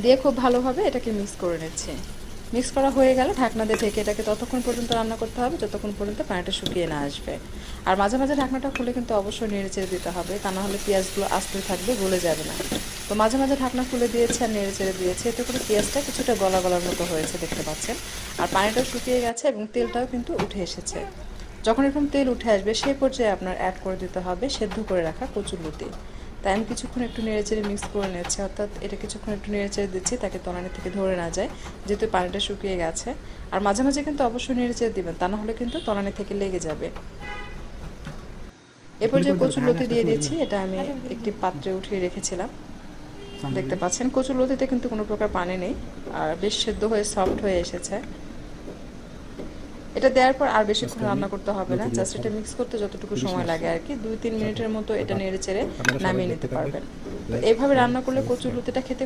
দিয়ে খুব ভালোভাবে এটাকে মিক্স করে নিচ্ছি। মিক্স করা হয়ে গেলে ঢাকনা দিয়ে ঢেকে এটাকে ততক্ষণ পর্যন্ত রান্না করতে হবে যতক্ষণ পর্যন্ত পানিটা শুকিয়ে না আসবে। আর মাঝে মাঝে ঢাকনাটা খুলে কিন্তু অবশ্যই নেড়ে চেড়ে দিতে হবে, তা না হলে পেঁয়াজগুলো আস্তে থাকবে, গলে যাবে না। তো মাঝে মাঝে ঢাকনা খুলে দিয়েছে আর নেড়ে চেড়ে দিয়েছে, এতে করে পেঁয়াজটা কিছুটা গলা গলার মতো হয়েছে দেখতে পাচ্ছেন। আর পানিটাও শুকিয়ে গেছে এবং তেলটাও কিন্তু উঠে এসেছে। যখন এরকম তেল উঠে আসবে সেই পর্যায়ে আপনার অ্যাড করে দিতে হবে সেদ্ধ করে রাখা কচুরলতি। তাই আমি কিছুক্ষণ একটু নেড়েচেড়ে মিক্স করে নিচ্ছি, অর্থাৎ এটা কিছুক্ষণ একটু নেড়েচেড়ে দিচ্ছি তাকে তলানি থেকে ধরে না যায়, যেহেতু পানিটা শুকিয়ে গেছে। আর মাঝে মাঝে কিন্তু অবশ্যই নেড়েচেড়ে দিবেন, তা না হলে কিন্তু তলানি থেকে লেগে যাবে। এরপর যে কচুরলতি দিয়ে দিচ্ছি, এটা আমি একটি পাত্রে উঠিয়ে রেখেছিলাম। দেখতে পাচ্ছেন কচুরলতিতে কিন্তু কোনো প্রকার পানি নেই, আর বেশ সেদ্ধ হয়ে সফট হয়ে এসেছে। এটা দেওয়ার পর আর বেশিক্ষণ রান্না করতে হবে না, জাস্ট এটা মিক্স করতে যতটুকু সময় লাগে আর কি, 2-3 মিনিটের মতো এটা নেড়ে চেড়ে নামিয়ে নিতে পারবেন। তো এইভাবে রান্না করলে কচুরলতিটা খেতে